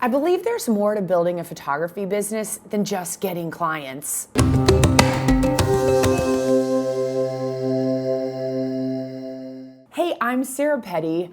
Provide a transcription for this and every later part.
I believe there's more to building a photography business than just getting clients. Hey, I'm Sarah Petty,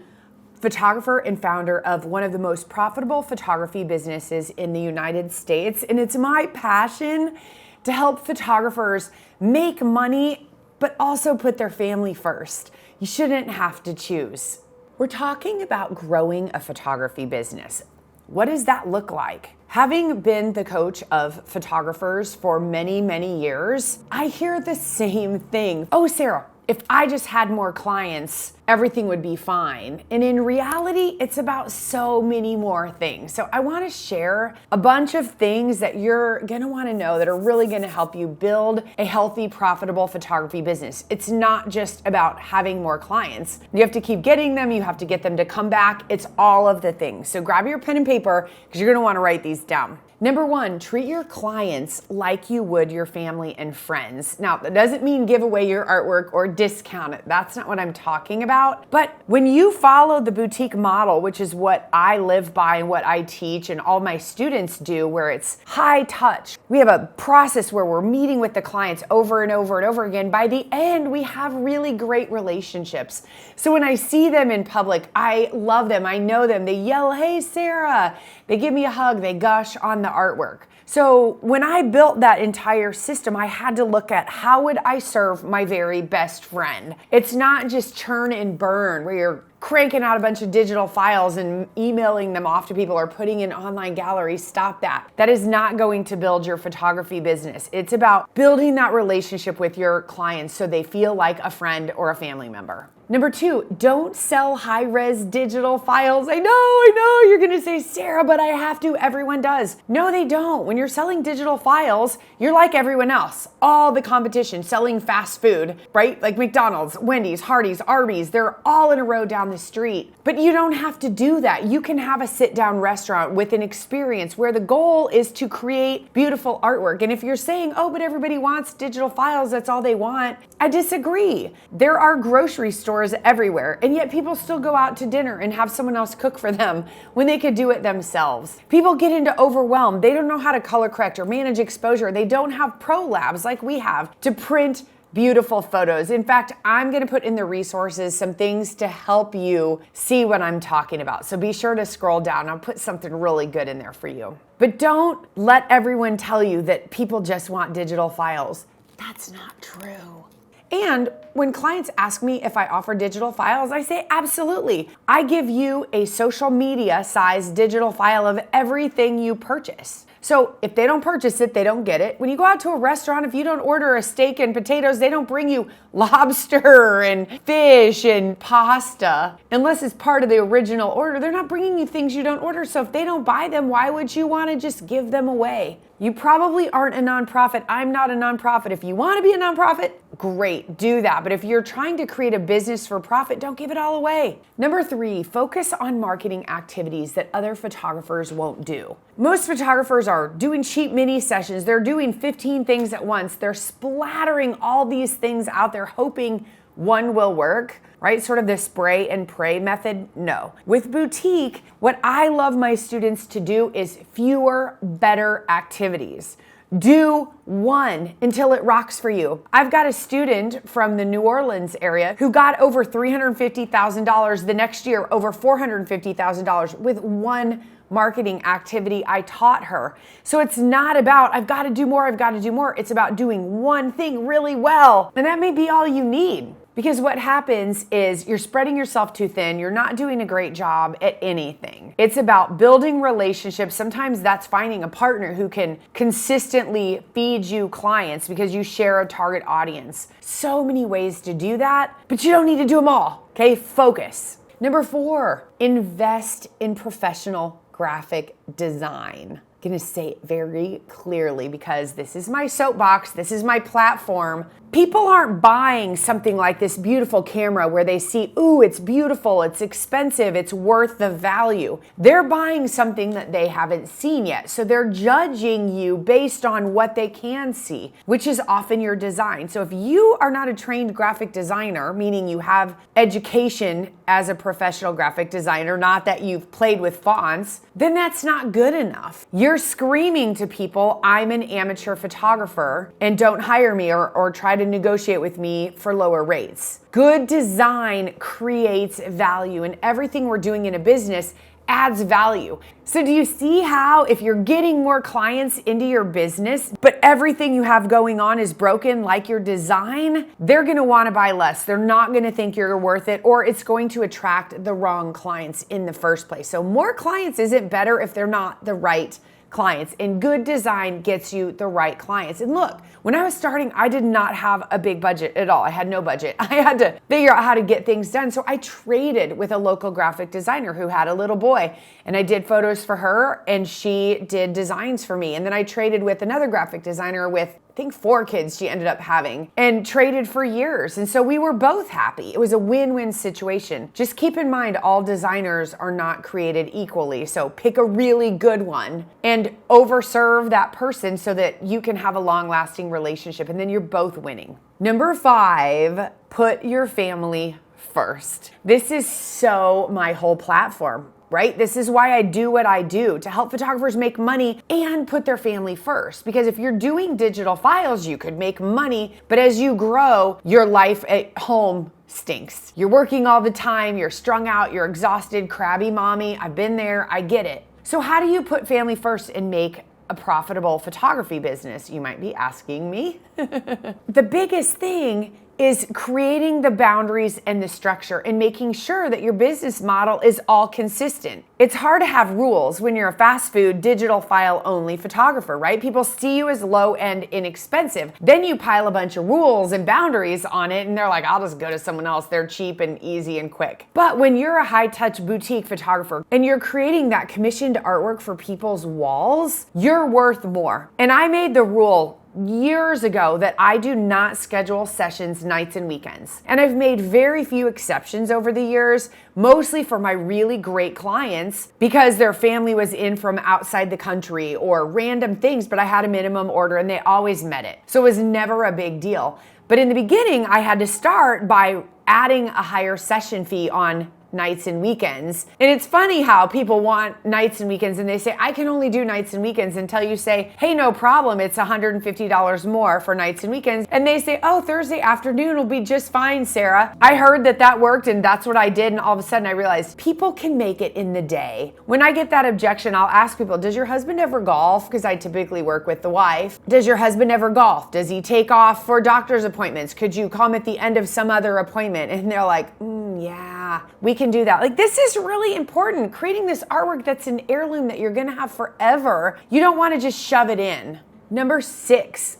photographer and founder of one of the most profitable photography businesses in the United States. And it's my passion to help photographers make money, but also put their family first. You shouldn't have to choose. We're talking about growing a photography business. What does that look like? Having been the coach of photographers for many, many years, I hear the same thing. Oh, Sarah, if I just had more clients, everything would be fine. And in reality, it's about so many more things. So I want to share a bunch of things that you're going to want to know that are really going to help you build a healthy, profitable photography business. It's not just about having more clients. You have to keep getting them. You have to get them to come back. It's all of the things. So grab your pen and paper because you're going to want to write these down. Number one, treat your clients like you would your family and friends. Now, that doesn't mean give away your artwork or discount it. That's not what I'm talking about. But when you follow the boutique model, which is what I live by and what I teach and all my students do, where it's high touch, we have a process where we're meeting with the clients over and over and over again. By the end, we have really great relationships. So when I see them in public, I love them. I know them. They yell, "Hey, Sarah." They give me a hug. They gush on the artwork. So when I built that entire system, I had to look at how would I serve my very best friend. It's not just churn and burn where you're cranking out a bunch of digital files and emailing them off to people or putting in online galleries. Stop that. That is not going to build your photography business. It's about building that relationship with your clients so they feel like a friend or a family member. Number two, don't sell high-res digital files. I know, you're gonna say, Sarah, but I have to. Everyone does. No, they don't. When you're selling digital files, you're like everyone else. All the competition, selling fast food, right? Like McDonald's, Wendy's, Hardee's, Arby's, they're all in a row down the street. But you don't have to do that. You can have a sit-down restaurant with an experience where the goal is to create beautiful artwork. And if you're saying, oh, but everybody wants digital files, that's all they want, I disagree. There are grocery stores everywhere, and yet people still go out to dinner and have someone else cook for them when they could do it themselves. People get into overwhelm. They don't know how to color correct or manage exposure. They don't have pro labs like we have to print beautiful photos. In fact, I'm going to put in the resources some things to help you see what I'm talking about. So be sure to scroll down. I'll put something really good in there for you. But don't let everyone tell you that people just want digital files. That's not true. And when clients ask me if I offer digital files, I say absolutely. I give you a social media size digital file of everything you purchase. So if they don't purchase it, they don't get it. When you go out to a restaurant, if you don't order a steak and potatoes, they don't bring you lobster and fish and pasta. Unless it's part of the original order, they're not bringing you things you don't order. So if they don't buy them, why would you want to just give them away? You probably aren't a nonprofit. I'm not a nonprofit. If you want to be a nonprofit, great, do that. But if you're trying to create a business for profit, don't give it all away. Number three, focus on marketing activities that other photographers won't do. Most photographers are doing cheap mini sessions. They're doing 15 things at once. They're splattering all these things out there, hoping one will work, right? Sort of the spray and pray method. No. With boutique, what I love my students to do is fewer, better activities. Do one until it rocks for you. I've got a student from the New Orleans area who got over $350,000 the next year, over $450,000 with one marketing activity I taught her. So it's not about, I've got to do more. It's about doing one thing really well. And that may be all you need. Because what happens is you're spreading yourself too thin. You're not doing a great job at anything. It's about building relationships. Sometimes that's finding a partner who can consistently feed you clients because you share a target audience. So many ways to do that, but you don't need to do them all. Okay, focus. Number four, invest in professional graphic design. I'm going to say it very clearly because this is my soapbox, this is my platform. People aren't buying something like this beautiful camera where they see, ooh, it's beautiful, it's expensive, it's worth the value. They're buying something that they haven't seen yet. So they're judging you based on what they can see, which is often your design. So if you are not a trained graphic designer, meaning you have education as a professional graphic designer, not that you've played with fonts, then that's not good enough. You're screaming to people, I'm an amateur photographer and don't hire me or try to negotiate with me for lower rates. Good design creates value, and everything we're doing in a business adds value. So do you see how if you're getting more clients into your business, but everything you have going on is broken like your design, they're gonna wanna buy less. They're not gonna think you're worth it, or it's going to attract the wrong clients in the first place. So more clients isn't better if they're not the right clients, and good design gets you the right clients. And look, when I was starting, I did not have a big budget at all. I had no budget. I had to figure out how to get things done. So I traded with a local graphic designer who had a little boy, and I did photos for her and she did designs for me. And then I traded with another graphic designer with I think 4 kids she ended up having, and traded for years. And so we were both happy. It was a win-win situation. Just keep in mind, all designers are not created equally. So pick a really good one and overserve that person so that you can have a long-lasting relationship, and then you're both winning. Number 5, put your family first. This is so my whole platform. Right? This is why I do what I do, to help photographers make money and put their family first. Because if you're doing digital files, you could make money, but as you grow, your life at home stinks. You're working all the time, you're strung out, you're exhausted, crabby mommy. I've been there, I get it. So how do you put family first and make a profitable photography business? You might be asking me. The biggest thing is creating the boundaries and the structure and making sure that your business model is all consistent. It's hard to have rules when you're a fast food, digital file only photographer, right? People see you as low end inexpensive. Then you pile a bunch of rules and boundaries on it and they're like, I'll just go to someone else. They're cheap and easy and quick. But when you're a high touch boutique photographer and you're creating that commissioned artwork for people's walls, you're worth more. And I made the rule years ago that I do not schedule sessions nights and weekends. And I've made very few exceptions over the years, mostly for my really great clients because their family was in from outside the country or random things, but I had a minimum order and they always met it. So it was never a big deal. But in the beginning, I had to start by adding a higher session fee on nights and weekends. And it's funny how people want nights and weekends and they say, I can only do nights and weekends, until you say, hey, no problem, it's $150 more for nights and weekends. And they say, oh, Thursday afternoon will be just fine, Sarah. I heard that worked and that's what I did. And all of a sudden I realized people can make it in the day. When I get that objection, I'll ask people, does your husband ever golf? Because I typically work with the wife. Does your husband ever golf? Does he take off for doctor's appointments? Could you come at the end of some other appointment? And they're like, yeah, we can do that. Like, this is really important. Creating this artwork that's an heirloom that you're gonna have forever. You don't wanna just shove it in. Number 6,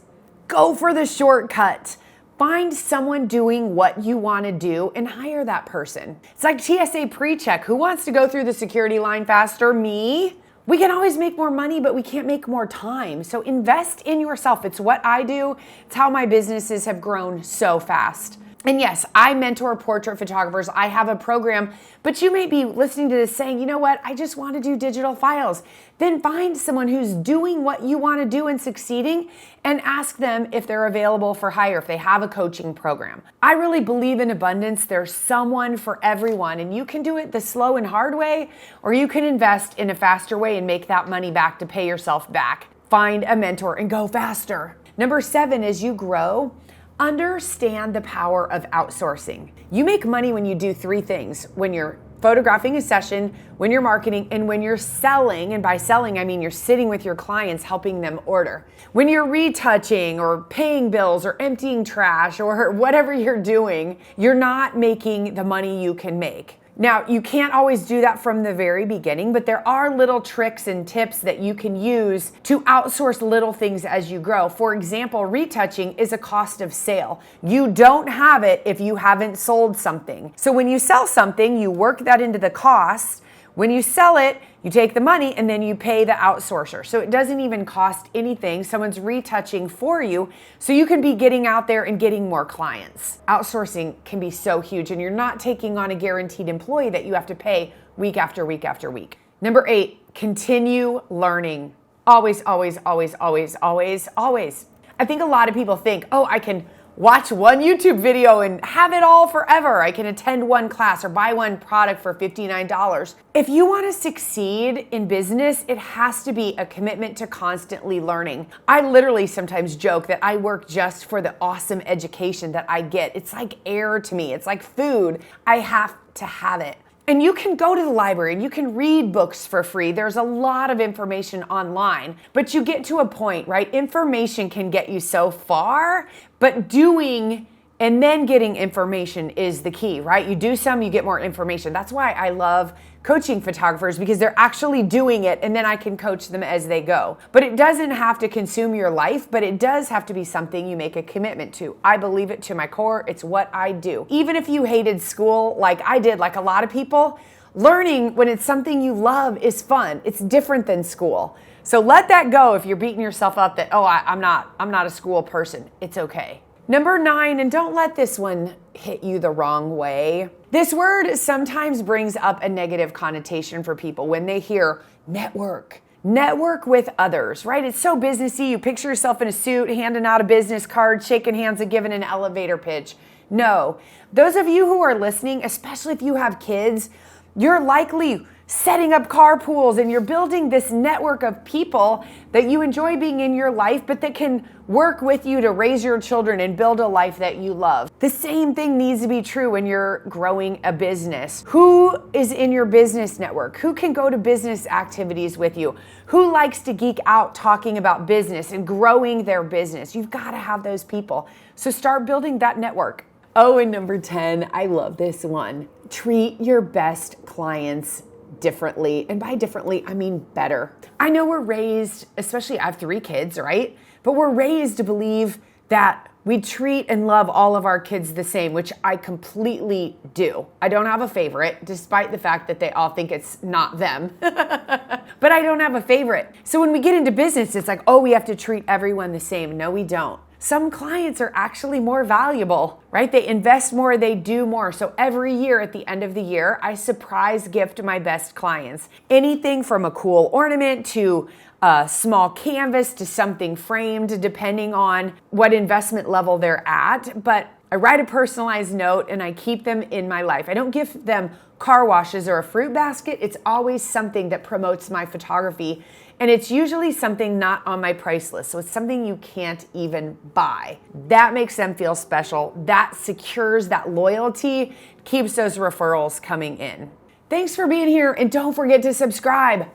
go for the shortcut. Find someone doing what you wanna do and hire that person. It's like TSA pre-check. Who wants to go through the security line faster? Me? We can always make more money, but we can't make more time. So invest in yourself. It's what I do. It's how my businesses have grown so fast. And yes, I mentor portrait photographers. I have a program, but you may be listening to this saying, you know what, I just want to do digital files. Then find someone who's doing what you want to do and succeeding and ask them if they're available for hire, if they have a coaching program. I really believe in abundance. There's someone for everyone, and you can do it the slow and hard way, or you can invest in a faster way and make that money back to pay yourself back. Find a mentor and go faster. Number 7, as you grow, understand the power of outsourcing. You make money when you do 3 things: when you're photographing a session, when you're marketing, and when you're selling. And by selling, I mean you're sitting with your clients helping them order. When you're retouching or paying bills or emptying trash or whatever you're doing, you're not making the money you can make. Now, you can't always do that from the very beginning, but there are little tricks and tips that you can use to outsource little things as you grow. For example, retouching is a cost of sale. You don't have it if you haven't sold something. So when you sell something, you work that into the cost. When you sell it, you take the money and then you pay the outsourcer. So it doesn't even cost anything. Someone's retouching for you, so you can be getting out there and getting more clients. Outsourcing can be so huge, and you're not taking on a guaranteed employee that you have to pay week after week after week. Number 8, continue learning. Always, always, always, always, always, always. I think a lot of people think, oh, I can watch one YouTube video and have it all forever. I can attend one class or buy one product for $59. If you want to succeed in business, it has to be a commitment to constantly learning. I literally sometimes joke that I work just for the awesome education that I get. It's like air to me. It's like food. I have to have it. And you can go to the library and you can read books for free. There's a lot of information online, but you get to a point, right? Information can get you so far, but doing and then getting information is the key, right? You do some, you get more information. That's why I love coaching photographers, because they're actually doing it and then I can coach them as they go. But it doesn't have to consume your life, but it does have to be something you make a commitment to. I believe it to my core. It's what I do. Even if you hated school like I did, like a lot of people, learning when it's something you love is fun. It's different than school. So let that go if you're beating yourself up that, I'm not a school person. It's okay. Number 9, and don't let this one hit you the wrong way. This word sometimes brings up a negative connotation for people when they hear network. Network with others, right? It's so businessy. You picture yourself in a suit, handing out a business card, shaking hands and giving an elevator pitch. No. Those of you who are listening, especially if you have kids, you're likely setting up carpools and you're building this network of people that you enjoy being in your life, but that can work with you to raise your children and build a life that you love. The same thing needs to be true when you're growing a business. Who is in your business network? Who can go to business activities with you? Who likes to geek out talking about business and growing their business? You've got to have those people. So start building that network. Oh, and number 10, I love this one. Treat your best clients differently. And by differently, I mean better. I know we're raised, especially I have 3 kids, right? But we're raised to believe that we treat and love all of our kids the same, which I completely do. I don't have a favorite, despite the fact that they all think it's not them. But I don't have a favorite. So when we get into business, it's like, we have to treat everyone the same. No, we don't. Some clients are actually more valuable, right? They invest more, they do more. So every year at the end of the year, I surprise gift my best clients. Anything from a cool ornament to a small canvas to something framed, depending on what investment level they're at. But I write a personalized note and I keep them in my life. I don't give them car washes or a fruit basket. It's always something that promotes my photography. And it's usually something not on my price list. So it's something you can't even buy. That makes them feel special. That secures that loyalty, keeps those referrals coming in. Thanks for being here, and don't forget to subscribe.